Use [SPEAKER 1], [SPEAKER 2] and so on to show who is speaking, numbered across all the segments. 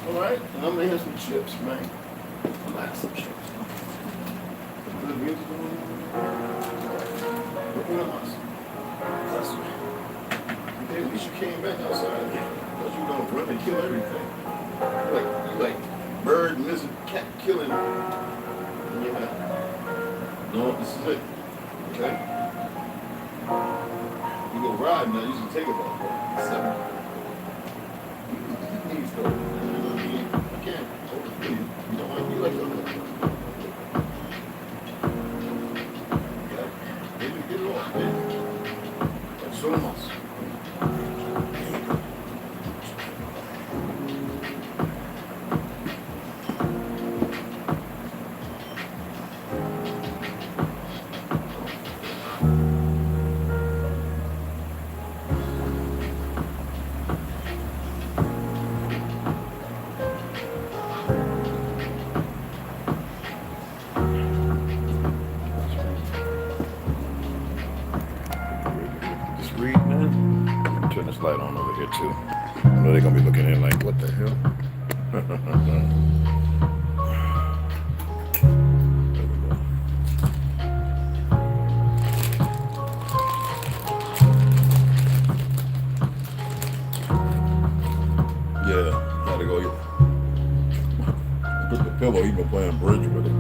[SPEAKER 1] Alright, and I'm gonna have some chips, man. I like some chips. Good music going on. Looking at us. That's right. Hey, at least you came back outside again. Because you don't run and kill everything. You like bird, lizard, cat killing. Yeah. No, this is it. Okay? You go riding now, you should take it off. 7. Please go. I can't. You don't want to be like that. Yeah. Get it off, man. That's so much. Light on over here too. I know they're gonna be looking in like, what the hell? Yeah, had to go. Took the pillow. He been playing bridge with it.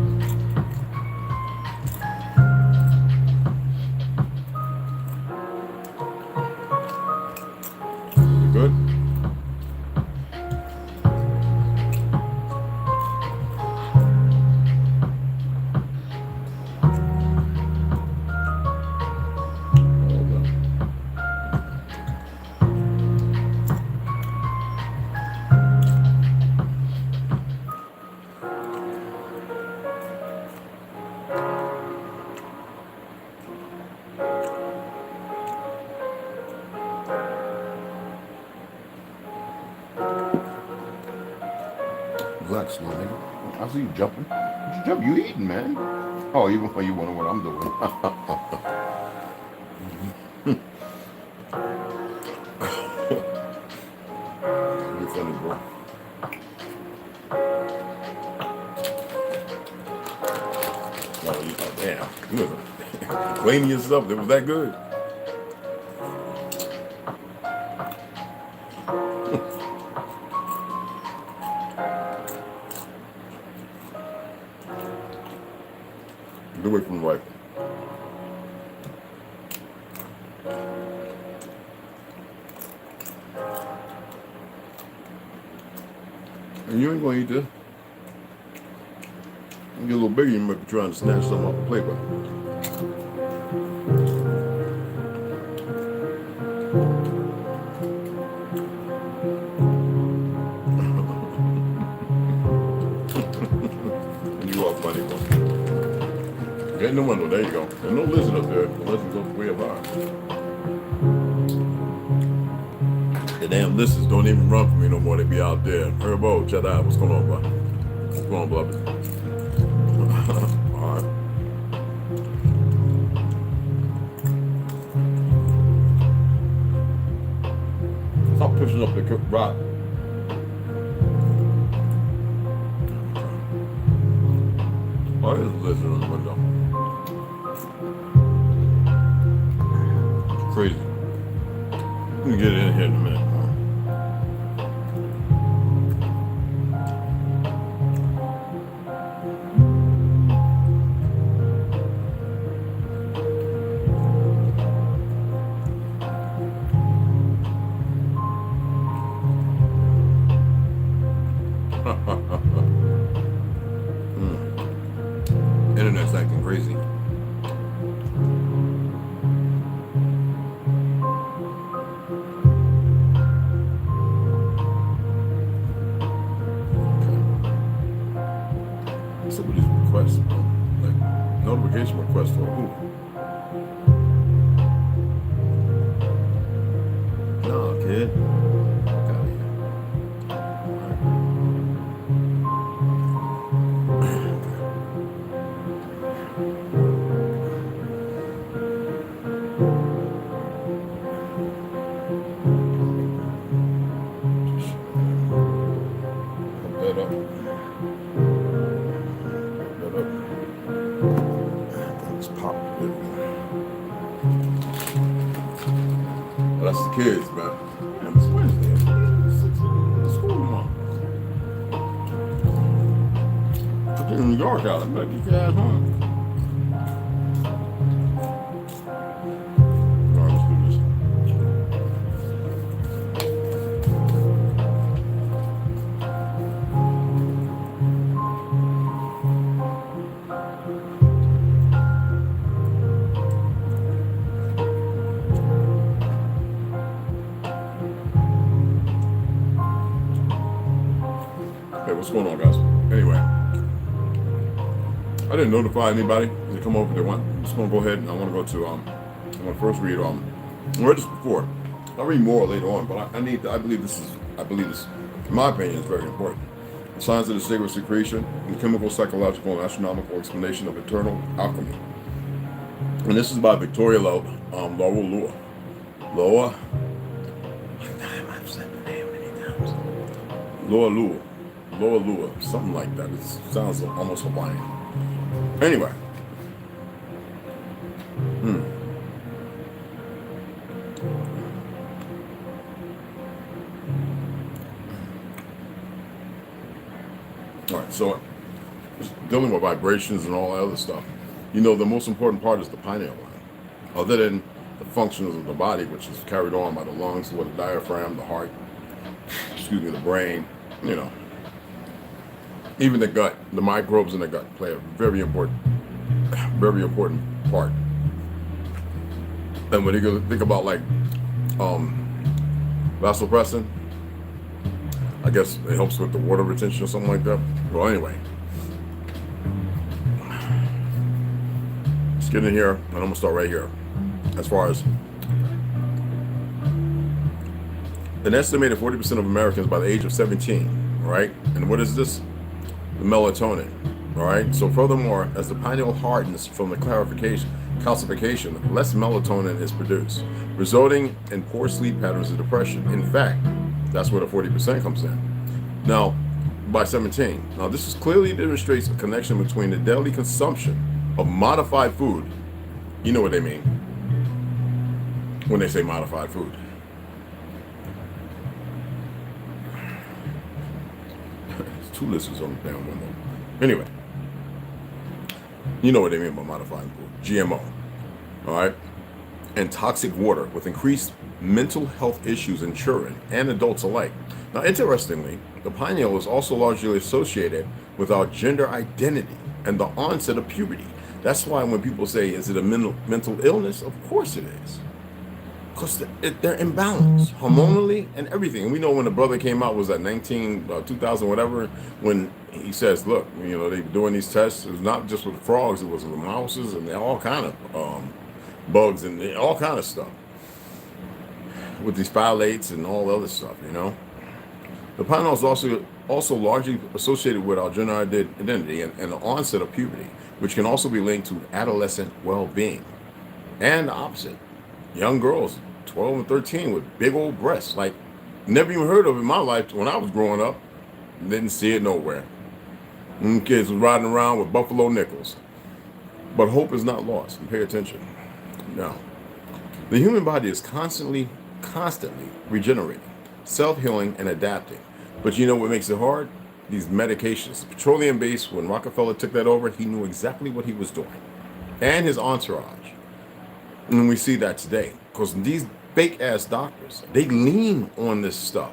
[SPEAKER 1] Good. Relax, little nigga. I see you jumping. What you jump? You eating, man. Oh, you wonder what I'm doing. You're funny, bro. Oh, damn. You was cleaning yourself. It was that good. Get away from the rifle. And you ain't gonna eat this. You get a little bigger, you might be trying to snatch something off the plate, but you are funny, bro. Get in the window, there you go. There's no lizard up there, unless it goes way up high. The damn lizards don't even run for me no more, they be out there. Herbo, shut up, what's going on, bro? What's going on, bro? Alright. Stop pushing up the rock. Oh, there's a lizard in the window. Crazy. I'm gonna get it in here in a minute. Internet's acting crazy. Some of these requests, like notification requests for who? No, kid. Fuck out of here. that's the kids, man. And it's Wednesday. It's school tomorrow. I'm in New York out. I'm like, get your ass home. All right, let's do this. Hey, what's going on, guys? Anyway, I didn't notify anybody to come over. They want. I'm just gonna go ahead and I want to go to. I want to first read. I read this before. I'll read more later on, but I believe this, in my opinion, is very important. The science of the sacred secretion, and the chemical, psychological, and astronomical explanation of eternal alchemy. And this is by Victoria Lua. Lua, something like that. It sounds almost Hawaiian. Anyway. All right, so dealing with vibrations and all that other stuff, you know, the most important part is the pineal gland. Other than the functions of the body, which is carried on by the lungs, with the diaphragm, the heart, the brain, you know. Even the gut, the microbes in the gut play a very important part. And when you think about like vasopressin, I guess it helps with the water retention or something like that. Well, anyway, let's get in here, and I'm gonna start right here. As far as an estimated 40% of Americans by the age of 17, right? And what is this? The melatonin, all right? So furthermore, as the pineal hardens from the calcification, less melatonin is produced, resulting in poor sleep patterns and depression. In fact, that's where the 40% comes in. Now, by 17. Now, this clearly demonstrates a connection between the daily consumption of modified food. You know what they mean when they say modified food. Two listens on the damn window. Anyway, you know what they mean by modifying food. GMO, all right? And toxic water with increased mental health issues in children and adults alike. Now, interestingly, the pineal is also largely associated with our gender identity and the onset of puberty. That's why when people say, is it a mental illness? Of course it is. Because they're imbalanced hormonally and everything. And we know when the brother came out was at 2000, whatever, when he says, look, you know, they're doing these tests. It was not just with frogs, it was with mouses and all kind of bugs and all kind of stuff. With these phthalates and all the other stuff, you know. The pineal is also largely associated with our gender identity and the onset of puberty, which can also be linked to adolescent well-being. And the opposite. Young girls, 12 and 13, with big old breasts, like never even heard of in my life when I was growing up. Didn't see it nowhere. Kids was riding around with buffalo nickels. But hope is not lost. And pay attention. Now, the human body is constantly regenerating, self-healing, and adapting. But you know what makes it hard? These medications. Petroleum-based, when Rockefeller took that over, he knew exactly what he was doing. And his entourage. And we see that today, because these fake-ass doctors, they lean on this stuff.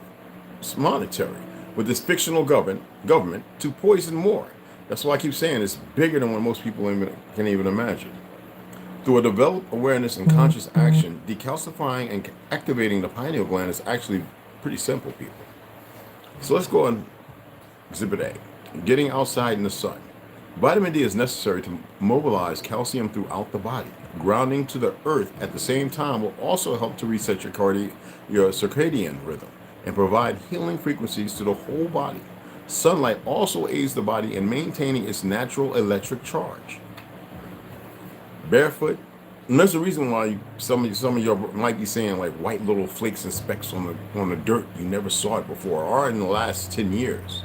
[SPEAKER 1] It's monetary, with this fictional government to poison more. That's why I keep saying it's bigger than what most people can even imagine. Through a developed awareness and conscious action, decalcifying and activating the pineal gland is actually pretty simple, people. So let's go on Exhibit A, getting outside in the sun. Vitamin D is necessary to mobilize calcium throughout the body. Grounding to the earth at the same time will also help to reset your circadian rhythm and provide healing frequencies to the whole body. Sunlight also aids the body in maintaining its natural electric charge. Barefoot, and there's a reason why some of you might be saying like white little flakes and specks on the dirt. You never saw it before, or in the last 10 years.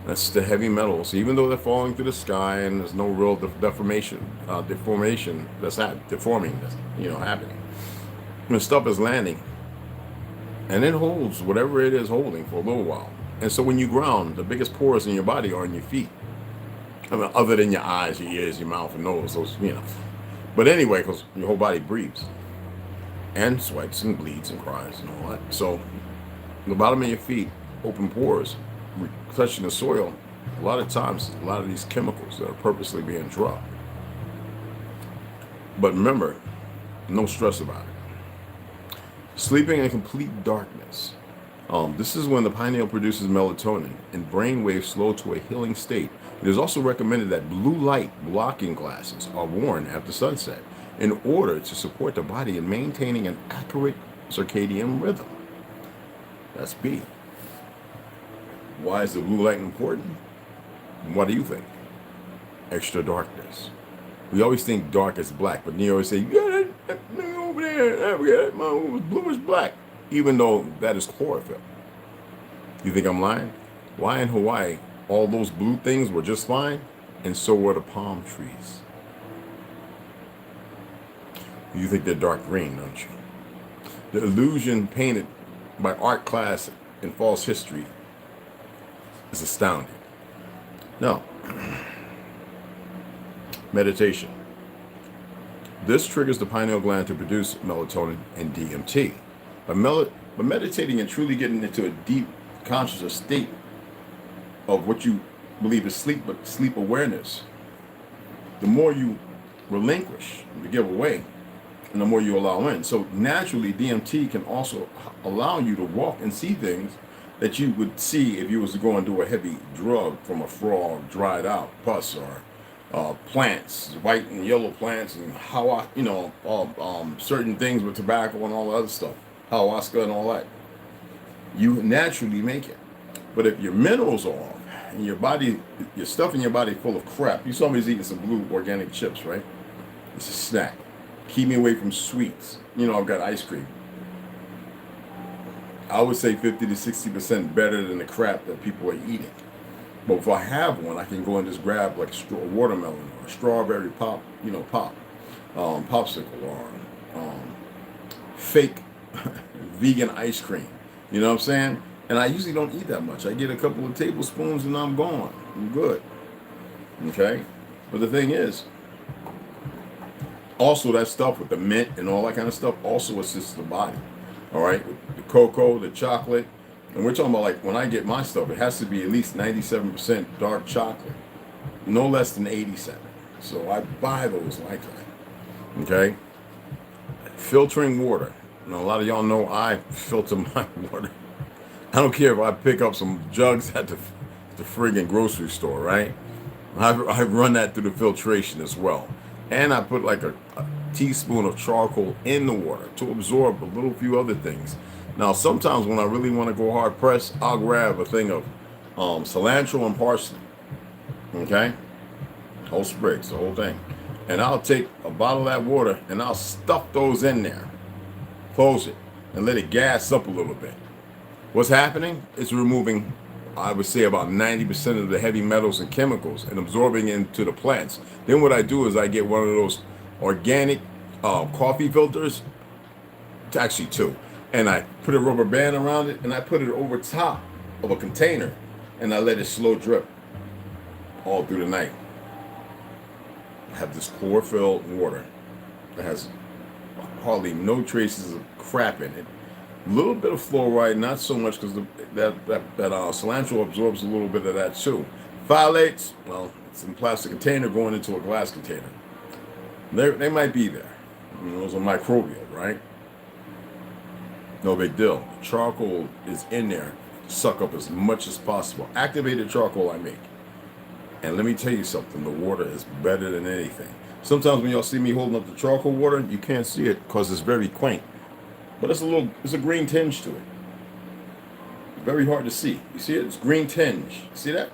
[SPEAKER 1] That's the heavy metals, even though they're falling through the sky and there's no real deformation that's happening. When stuff is landing,
[SPEAKER 2] and it holds whatever it is holding for a little while. And so when you ground, the biggest pores in your body are in your feet. I mean, other than your eyes, your ears, your mouth, and nose, those, you know. But anyway, because your whole body breathes and sweats and bleeds and cries and all that. So the bottom of your feet, open pores, touching the soil. A lot of times, a lot of these chemicals that are purposely being dropped. But remember, no stress about it. Sleeping in complete darkness. This is when the pineal produces melatonin and brain waves slow to a healing state. It is also recommended that blue light blocking glasses are worn after sunset in order to support the body in maintaining an accurate circadian rhythm. That's B. Why is the blue light important? What do you think? Extra darkness. We always think dark is black, but you always say, yeah, that thing over there, that was bluish black, even though that is chlorophyll. You think I'm lying? Why in Hawaii, all those blue things were just fine, and so were the palm trees. You think they're dark green, don't you? The illusion painted by art class in false history is astounding. No. Meditation. This triggers the pineal gland to produce melatonin and DMT. By meditating and truly getting into a deep conscious state of what you believe is sleep, but sleep awareness, the more you relinquish, you give away, and the more you allow in. So naturally, DMT can also allow you to walk and see things that you would see if you was to go and do a heavy drug from a frog, dried out pus, or plants, white and yellow plants, and how certain things with tobacco and all the other stuff, ayahuasca and all that. You naturally make it. But if your minerals are off and your body, your stuff in your body full of crap, you saw me eating some blue organic chips, right? It's a snack. Keep me away from sweets. You know, I've got ice cream. I would say 50 to 60% better than the crap that people are eating. But if I have one, I can go and just grab like a watermelon or a strawberry popsicle, or fake vegan ice cream. You know what I'm saying? And I usually don't eat that much. I get a couple of tablespoons and I'm gone. I'm good. Okay? But the thing is, also that stuff with the mint and all that kind of stuff also assists the body. All right? The cocoa, the chocolate. And we're talking about, like, when I get my stuff, it has to be at least 97% dark chocolate. No less than 87. So I buy those like that. Okay? Filtering water. Now, a lot of y'all know I filter my water. I don't care if I pick up some jugs at the friggin' grocery store, right? I run that through the filtration as well. And I put like a teaspoon of charcoal in the water to absorb a little few other things. Now, sometimes when I really want to go hard pressed, I'll grab a thing of cilantro and parsley. Okay? Whole sprigs, the whole thing. And I'll take a bottle of that water and I'll stuff those in there. Close it and let it gas up a little bit. What's happening? It's removing, I would say, about 90% of the heavy metals and chemicals and absorbing into the plants. Then what I do is I get one of those organic coffee filters, actually two, and I put a rubber band around it and I put it over top of a container and I let it slow drip all through the night. I have this chlorophyll water that has hardly no traces of crap in it. A little bit of fluoride, not so much, because that cilantro absorbs a little bit of that too. Phthalates, well, it's in a plastic container going into a glass container. They might be there. You know, those are microbial, right? No big deal. Charcoal is in there to suck up as much as possible. Activated charcoal I make. And let me tell you something, the water is better than anything. Sometimes when y'all see me holding up the charcoal water, you can't see it because it's very quaint. But it's a green tinge to it. Very hard to see. You see it? It's green tinge. See that?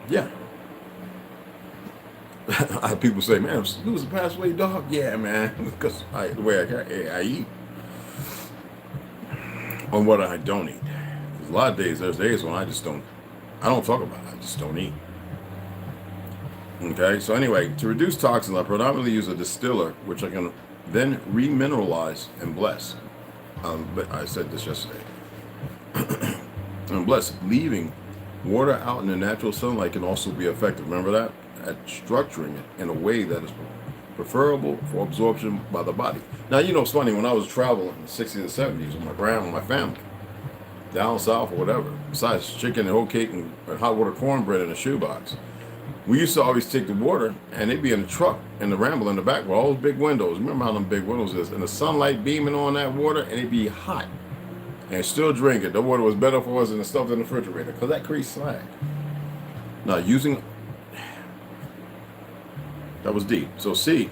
[SPEAKER 2] Yeah. I have people say, man, I'm losing a passway dog. Yeah, man. Because the way I eat. On what I don't eat. There's a lot of days, there's days when I don't talk about it. I just don't eat. Okay, so anyway, to reduce toxins, I predominantly use a distiller, which I can then remineralize and bless. But I said this yesterday. And bless, leaving water out in the natural sunlight can also be effective. Remember that? At structuring it in a way that is preferable for absorption by the body. Now, you know, it's funny, when I was traveling in the 60s and 70s with my grandma and my family, down south or whatever, besides chicken and whole cake and hot water cornbread in a shoebox, we used to always take the water and they'd be in the truck in the ramble in the back with all those big windows. Remember how them big windows is? And the sunlight beaming on that water and it'd be hot. And still drink it. The water was better for us than the stuff in the refrigerator because that creates slag. Now, using... That was D. So C...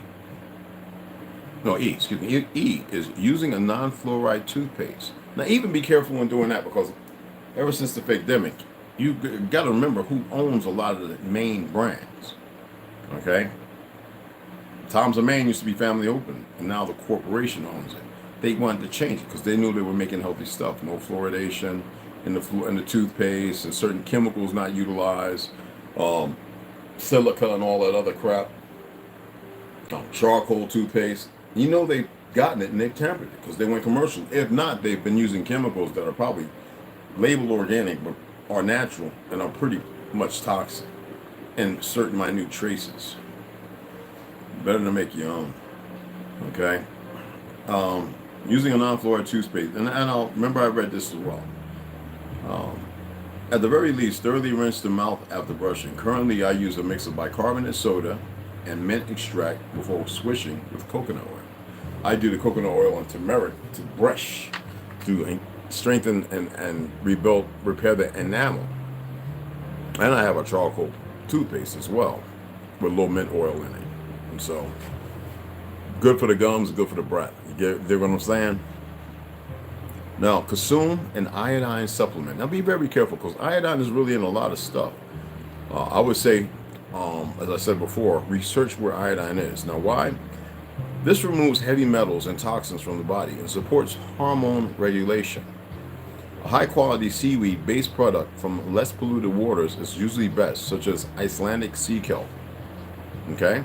[SPEAKER 2] No, E, excuse me. E is using a non-fluoride toothpaste. Now, even be careful when doing that because ever since the pandemic, you got to remember who owns a lot of the main brands. Okay? Tom's of Maine used to be family owned, and now the corporation owns it. They wanted to change it because they knew they were making healthy stuff. No fluoridation in the toothpaste and certain chemicals not utilized, silica and all that other crap. Charcoal toothpaste. You know they've gotten it and they've tempered it because they went commercial. If not, they've been using chemicals that are probably labeled organic but are natural and are pretty much toxic in certain minute traces. Better to make your own. Okay? Using a non-fluoride toothpaste, and I'll remember I read this as well. At the very least, thoroughly rinse the mouth after brushing. Currently, I use a mix of bicarbonate soda and mint extract before swishing with coconut oil. I do the coconut oil and turmeric to brush, to strengthen and repair the enamel. And I have a charcoal toothpaste as well with a little mint oil in it. And so, good for the gums, good for the breath. You get what I'm saying? Now, consume an iodine supplement. Now, be very careful because iodine is really in a lot of stuff. I would say, as I said before, research where iodine is. Now, why? This removes heavy metals and toxins from the body and supports hormone regulation. A high-quality seaweed-based product from less polluted waters is usually best, such as Icelandic sea kelp. Okay?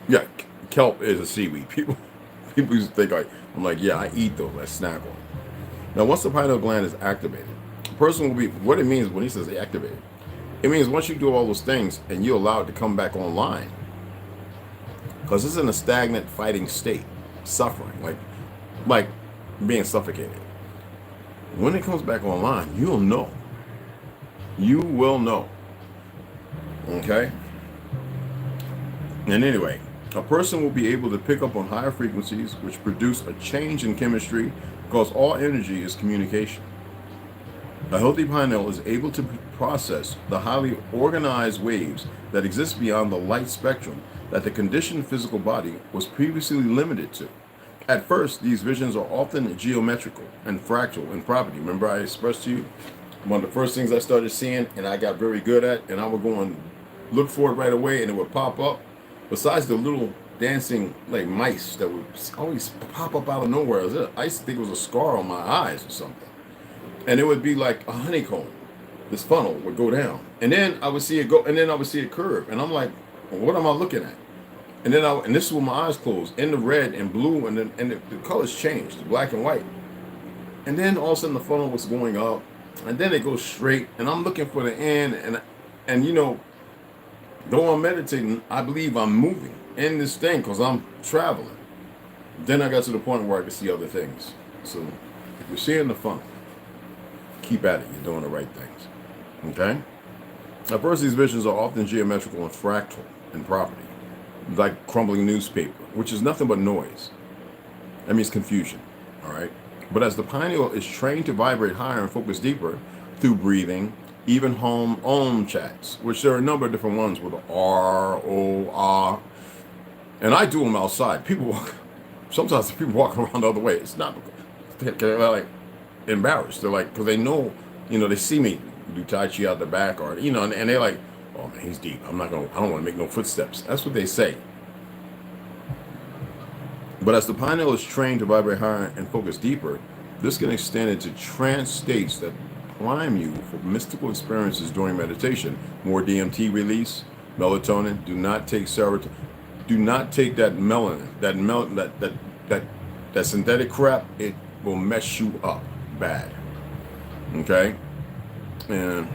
[SPEAKER 2] Yeah, kelp is a seaweed. People used to think I'm like, yeah, I eat those, I snack on. Now, once the pineal gland is activated, a person will be, what it means when he says they activated, it means once you do all those things and you allow it to come back online, because it's in a stagnant fighting state, suffering, like being suffocated. When it comes back online, you'll know. You will know. Okay? And anyway, a person will be able to pick up on higher frequencies, which produce a change in chemistry, because all energy is communication. A healthy pineal is able to process the highly organized waves that exist beyond the light spectrum that the conditioned physical body was previously limited to. At first, these visions are often geometrical and fractal in property. Remember I expressed to you one of the first things I started seeing and I got very good at, and I would go and look for it right away and it would pop up. Besides the little dancing like mice that would always pop up out of nowhere. I used to think it was a scar on my eyes or something. And it would be like a honeycomb. This funnel would go down. And then I would see it go, and then I would see it curve. And I'm like, well, what am I looking at? And then and this is with my eyes closed, in the red and blue, and then the colors changed, black and white. And then all of a sudden the funnel was going up, and then it goes straight, and I'm looking for the end, and you know, though I'm meditating, I believe I'm moving in this thing because I'm traveling. Then I got to the point where I could see other things. So if you're seeing the funnel, keep at it. You're doing the right things. Okay? At first, these visions are often geometrical and fractal in property, like crumbling newspaper, which is nothing but noise. That means confusion. All right? But as the pineal is trained to vibrate higher and focus deeper through breathing, even Om chats, which there are a number of different ones with R, O, R, and I do them outside. Sometimes people walk around the other way. It's not because they're like embarrassed. They're like, because they know, they see me do Tai Chi out the back, or, and they're like, oh man, he's deep. I don't want to make no footsteps. That's what they say. But as the pineal is trained to vibrate higher and focus deeper, this can extend into trance states that prime you for mystical experiences during meditation. More DMT release, melatonin. Do not take serotonin. do not take that melanin, that synthetic crap. It will mess you up bad. Okay? And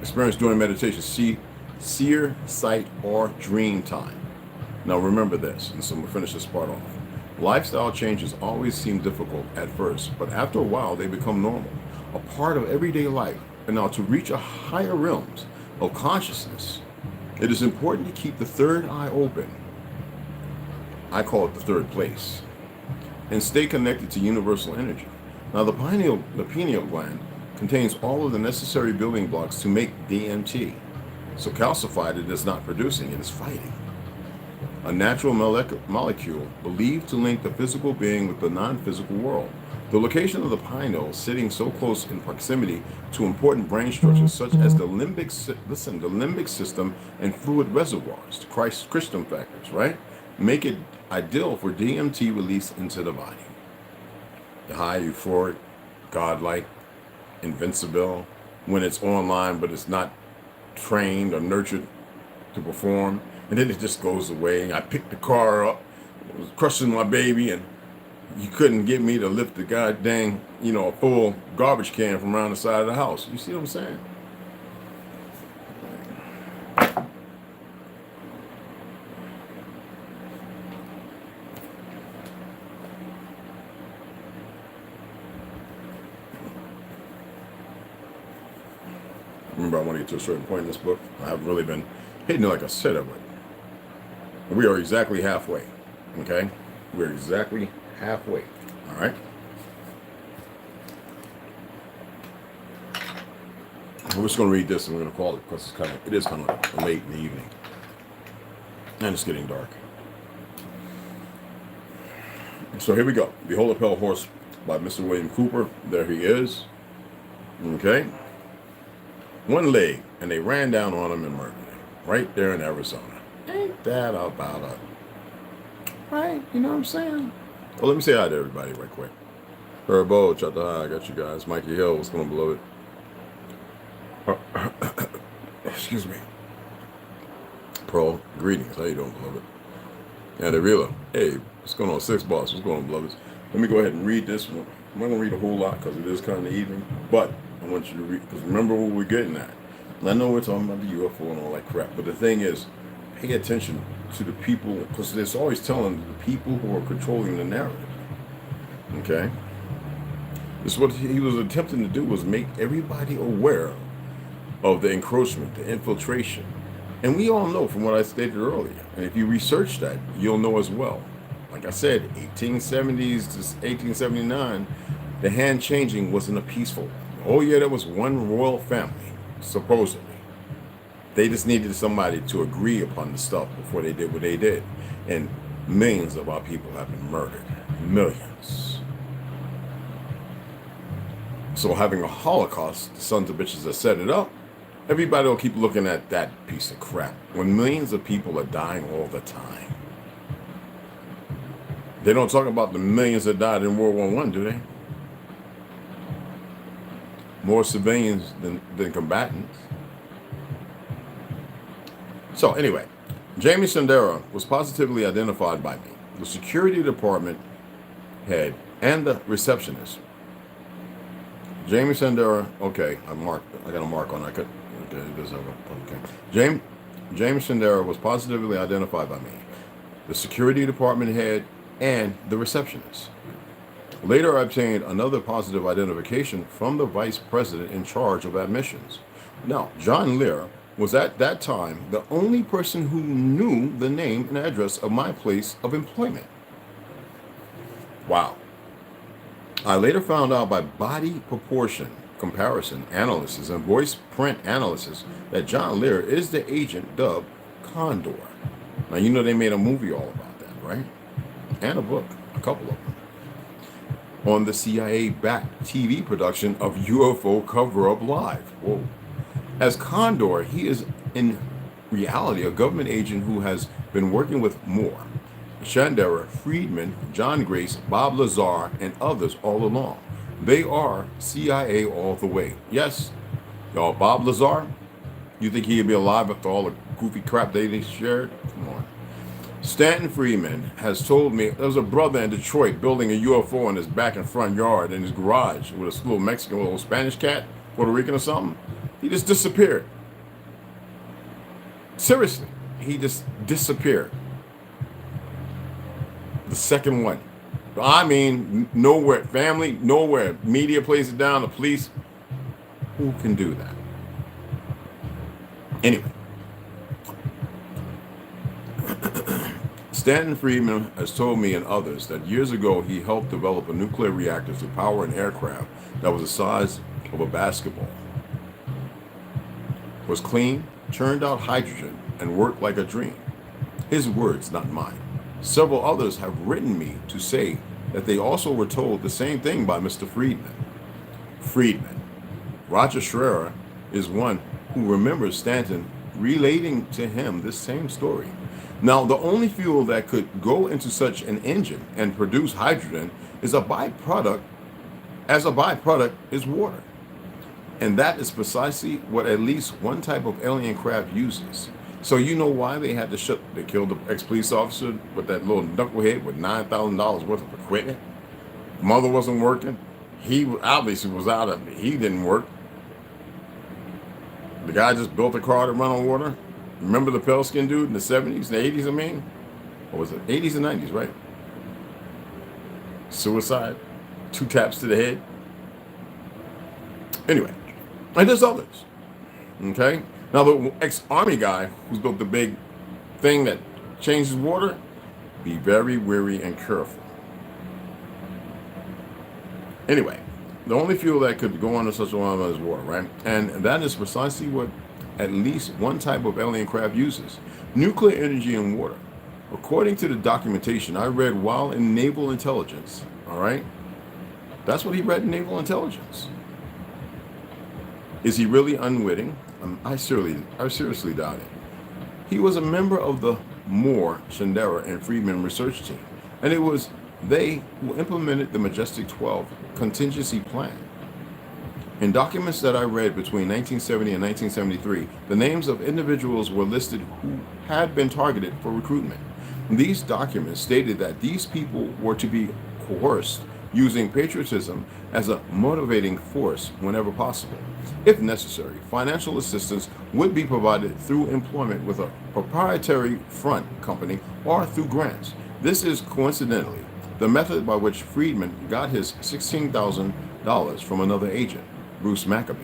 [SPEAKER 2] experience during meditation. See, seer, sight, or dream time. Now remember this, and so we'll finish this part off. Lifestyle changes always seem difficult at first, but after a while they become normal, a part of everyday life. And now to reach a higher realms of consciousness, it is important to keep the third eye open. I call it the third place. And stay connected to universal energy. Now the pineal gland contains all of the necessary building blocks to make DMT. So calcified, it is not producing, it is fighting. A natural molecule believed to link the physical being with the non-physical world. The location of the pineal sitting so close in proximity to important brain structures such as the limbic system and fluid reservoirs, crystal factors, right? Make it ideal for DMT release into the body. The high, euphoric, godlike, invincible, when it's online but it's not trained or nurtured to perform, and then it just goes away. I picked the car up, it was crushing my baby, and you couldn't get me to lift the goddamn, a full garbage can from around the side of the house. You see what I'm saying? Remember, I want to get to a certain point in this book. I haven't really been hitting it like I said I would. We are exactly halfway. Okay? We're exactly halfway. All right? We're just going to read this and we're going to call it because it is kind of late in the evening. And it's getting dark. So here we go. Behold a Pale Horse by Mr. William Cooper. There he is. Okay? One leg, and they ran down on him and murdered him. Right there in Arizona. Ain't that about it? Right? You know what I'm saying? Well, let me say hi to everybody right quick. Herbo, Chata, I got you guys. Mikey Hill, what's going on, beloved? Excuse me. Pearl, greetings. How you doing, beloved? And Avila, hey, what's going on, Six Boss? What's going on, beloveds? Let me go ahead and read this one. I'm not going to read a whole lot because it is kind of evening, but I want you to read, because remember what we're getting at. And I know we're talking about the UFO and all that crap, but the thing is, pay attention to the people, because it's always telling the people who are controlling the narrative. Okay? This is what he was attempting to do, was make everybody aware of the encroachment, the infiltration. And we all know from what I stated earlier, and if you research that, you'll know as well. Like I said, 1870s to 1879, the hand changing wasn't a peaceful. Oh yeah, there was one royal family, supposedly. They just needed somebody to agree upon the stuff before they did what they did. And millions of our people have been murdered. Millions. So having a Holocaust, the sons of bitches that set it up, everybody will keep looking at that piece of crap when millions of people are dying all the time. They don't talk about the millions that died in World War I, do they? More civilians than combatants. So anyway, Jamie Sandera was positively identified by me, the security department head, and the receptionist. Jamie Sandera, okay, I got a mark on that. Okay, it does have a, okay. James Sandera was positively identified by me, the security department head, and the receptionist. Later, I obtained another positive identification from the vice president in charge of admissions. Now, John Lear was at that time the only person who knew the name and address of my place of employment. Wow. I later found out by body proportion comparison analysis and voice print analysis that John Lear is the agent dubbed Condor. Now, you know they made a movie all about that, right? And a book, a couple of them, on the CIA-backed TV production of UFO Cover-Up Live. Whoa. As Condor, he is in reality a government agent who has been working with Moore, Shandera, Friedman, John Grace, Bob Lazar, and others all along. They are CIA all the way. Yes, y'all, Bob Lazar, you think he'd be alive after all the goofy crap they shared? Come on. Stanton Friedman has told me there was a brother in Detroit building a UFO in his back and front yard in his garage with a little Mexican, little Spanish cat, Puerto Rican or something. He just disappeared. Seriously, he just disappeared. The second one. I mean, nowhere, family, nowhere. Media plays it down, the police. Who can do that? Anyway. Stanton Friedman has told me and others that years ago he helped develop a nuclear reactor to power an aircraft that was the size of a basketball. Was clean, churned out hydrogen, and worked like a dream. His words, not mine. Several others have written me to say that they also were told the same thing by Mr. Friedman. Roger Schreier is one who remembers Stanton relating to him this same story. Now, the only fuel that could go into such an engine and produce hydrogen is a byproduct is water. And that is precisely what at least one type of alien craft uses. So you know why they had to they killed the ex-police officer with that little knucklehead with $9,000 worth of equipment? Mother wasn't working. He obviously was out of it. He didn't work. The guy just built a car to run on water. Remember the pale skin dude in the 70s, the 80s, I mean? Or was it 80s and 90s, right? Suicide. 2 taps to the head. Anyway, and there's others. Okay? Now, the ex-army guy who's built the big thing that changes water, be very wary and careful. Anyway, the only fuel that could go under such a one is water, right? And that is precisely what at least one type of alien craft uses. Nuclear energy and water. According to the documentation I read while in naval intelligence, all right? That's what he read in naval intelligence. Is he really unwitting? I seriously doubt it. He was a member of the Moore, Shandera, and Friedman research team, and it was they who implemented the Majestic 12 contingency plan. In documents that I read between 1970 and 1973, the names of individuals were listed who had been targeted for recruitment. These documents stated that these people were to be coerced using patriotism as a motivating force whenever possible. If necessary, financial assistance would be provided through employment with a proprietary front company or through grants. This is coincidentally the method by which Friedman got his $16,000 from another agent, Bruce Maccabee.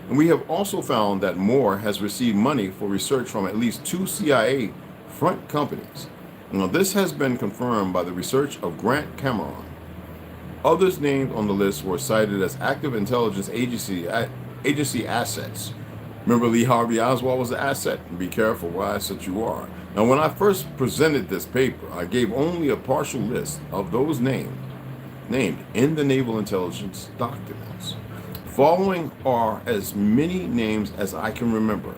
[SPEAKER 2] And we have also found that Moore has received money for research from at least 2 CIA front companies. Now, this has been confirmed by the research of Grant Cameron. Others named on the list were cited as active intelligence agency assets. Remember Lee Harvey Oswald was an asset? Be careful what asset you are. Now, when I first presented this paper, I gave only a partial list of those named in the naval intelligence documents. Following are as many names as I can remember.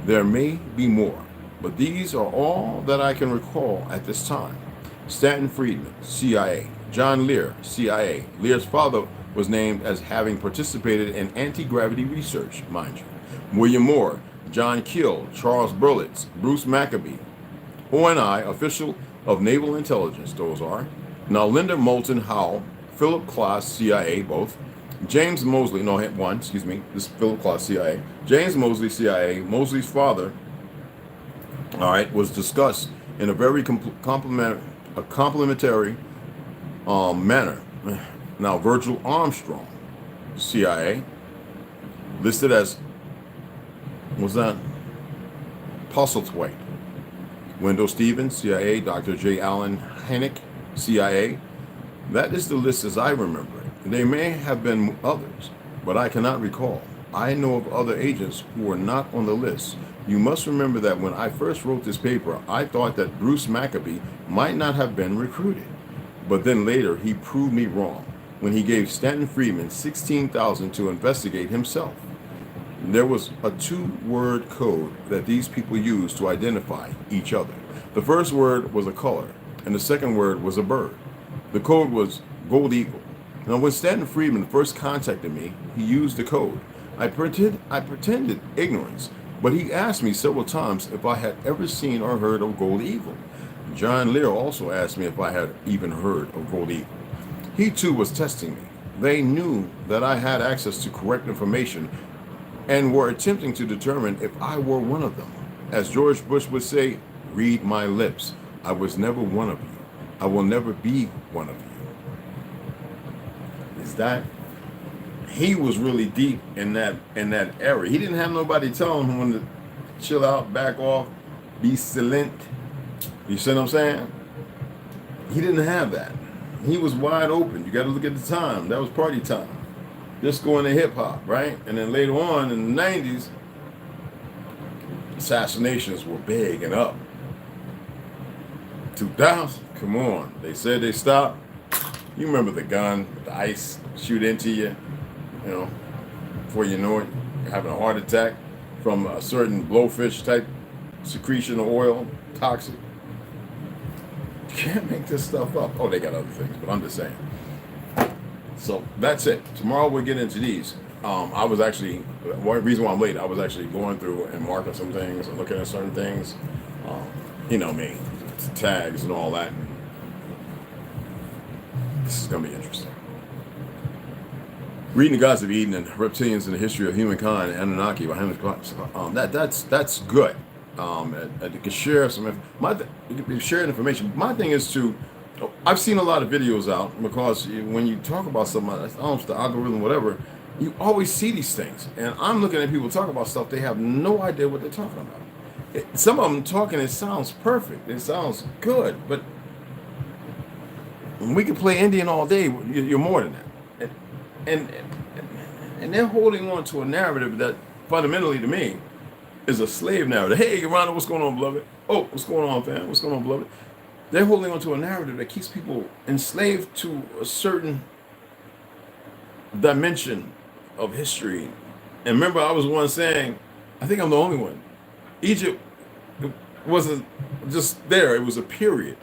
[SPEAKER 2] There may be more, but these are all that I can recall at this time. Stanton Friedman, CIA. John Lear, CIA. Lear's father was named as having participated in anti-gravity research, mind you. William Moore, John Keel, Charles Berlitz, Bruce Maccabee. ONI, official of Naval Intelligence, those are. Now, Linda Moulton Howe, Philip Klass, CIA, both. James Mosley, this is Philip Klass, CIA. James Mosley, CIA. Mosley's father, all right, was discussed in a very complimentary manner. Now, Virgil Armstrong, CIA, listed as, Postlethwaite. Wendell Stevens, CIA. Dr. J. Allen Hynek, CIA. That is the list as I remember it. There may have been others, but I cannot recall. I know of other agents who were not on the list. You must remember that when I first wrote this paper, I thought that Bruce Maccabee might not have been recruited. But then later, he proved me wrong when he gave Stanton Friedman $16,000 to investigate himself. There was a 2-word code that these people used to identify each other. The first word was a color, and the second word was a bird. The code was Gold Eagle. Now, when Stanton Friedman first contacted me, he used the code. I pretended ignorance, but he asked me several times if I had ever seen or heard of Gold Eagle. John Lear also asked me if I had even heard of Gold Eagle. He too was testing me. They knew that I had access to correct information and were attempting to determine if I were one of them. As George Bush would say, read my lips. I was never one of you. I will never be one of you. Is that? He was really deep in that area. He didn't have nobody telling him when to chill out, back off, be silent. You see what I'm saying? He didn't have that. He was wide open. You got to look at the time. That was party time. Disco into hip hop, right? And then later on in the 90s, assassinations were big and up. 2000, come on. They said they stopped. You remember the gun, the ice, shoot into you, you know, before you know it, you're having a heart attack from a certain blowfish type secretion of oil, toxic. You can't make this stuff up. Oh, they got other things, but I'm just saying. So that's it. Tomorrow we'll get into these. I was actually, one reason why I'm late, I was actually going through and marking some things and looking at certain things. You know me, tags and all that. This is going to be interesting. Reading the Gods of Eden and Reptilians and the History of Humankind and Anunnaki by Henry that's good. You can share some. You can share information. My thing is to. I've seen a lot of videos out because when you talk about something, the algorithm, whatever, you always see these things. And I'm looking at people talk about stuff they have no idea what they're talking about. Some of them talking, it sounds perfect. It sounds good, but we can play Indian all day. You're more than that. And they're holding on to a narrative that fundamentally to me is a slave narrative. Hey, Ronald, what's going on, beloved? Oh, what's going on, fam? What's going on, beloved? They're holding on to a narrative that keeps people enslaved to a certain dimension of history. And remember, I was one saying, I think I'm the only one. Egypt wasn't just there. It was a period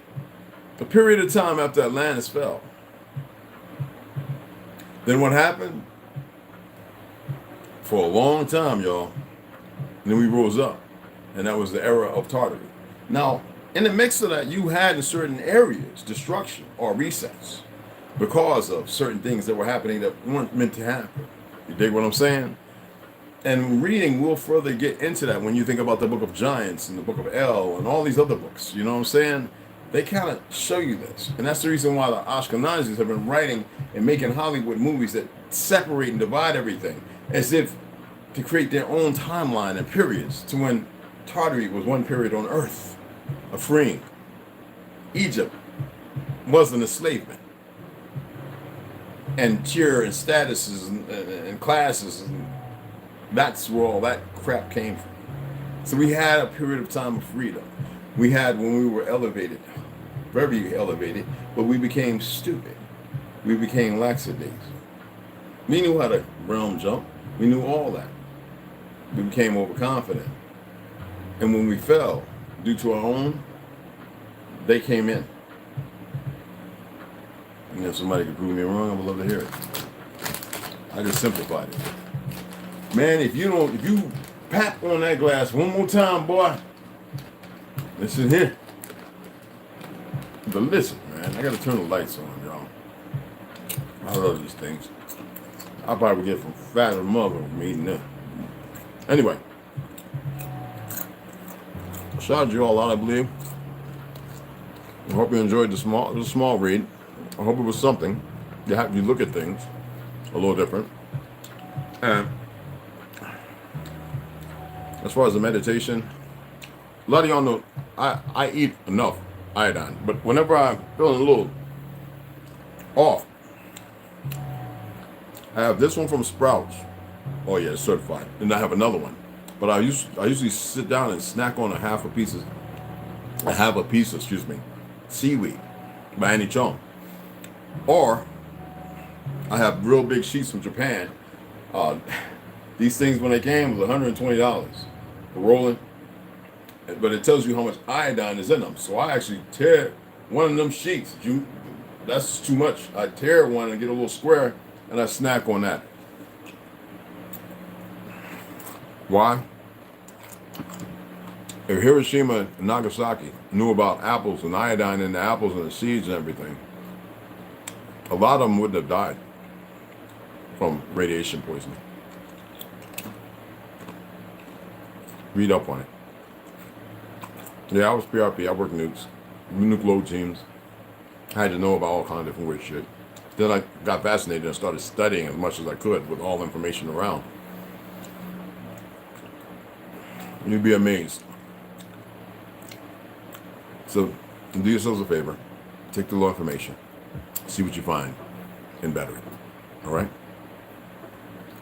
[SPEAKER 2] of time after Atlantis fell. Then what happened? For a long time, y'all. And then we rose up. And that was the era of Tartary. Now, in the mix of that, you had in certain areas destruction or resets because of certain things that were happening that weren't meant to happen. You dig what I'm saying? And reading will further get into that when you think about the Book of Giants and the Book of El and all these other books. You know what I'm saying? They kind of show you this. And that's the reason why the Ashkenazis have been writing and making Hollywood movies that separate and divide everything as if to create their own timeline and periods to when Tartary was one period on Earth, a freeing. Egypt was an enslavement. And tier and statuses and classes, and that's where all that crap came from. So we had a period of time of freedom. We had when we were elevated, very elevated, but we became stupid. We became laxadays. We knew how to realm jump. We knew all that. We became overconfident. And when we fell, due to our own, they came in. And if somebody could prove me wrong, I would love to hear it. I just simplified it. Man, if you pat on that glass one more time, boy, listen here. But listen, man, I gotta turn the lights on, y'all. I love these things. I probably get from fat or mother from eating them. Anyway, shout you all out, I believe. I hope you enjoyed the small read. I hope it was something. You look at things a little different. And as far as the meditation, a lot of y'all know I eat enough iodine, but whenever I'm feeling a little off, I have this one from Sprouts. Oh yeah, it's certified. And I have another one. But I usually sit down and snack on a half a piece of seaweed by Annie Chong. Or I have real big sheets from Japan. These things when they came was $120 for rolling. But it tells you how much iodine is in them. So I actually tear one of them sheets. That's too much. I tear one and get a little square and I snack on that. Why? if Hiroshima and Nagasaki knew about apples and iodine in the apples and the seeds and everything, a lot of them wouldn't have died from radiation poisoning. Read up on it. Yeah, I was PRP. I worked nukes, nuclear teams. I had to know about all kinds of different weird shit. Then I got fascinated and started studying as much as I could with all the information around. You'd be amazed. So do yourselves a favor. Take the little information. See what you find and better it. All right?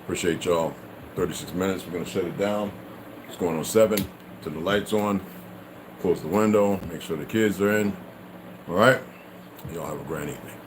[SPEAKER 2] Appreciate y'all. 36 minutes. We're going to shut it down. It's going on 7. Turn the lights on. Close the window. Make sure the kids are in. All right? Y'all have a grand evening.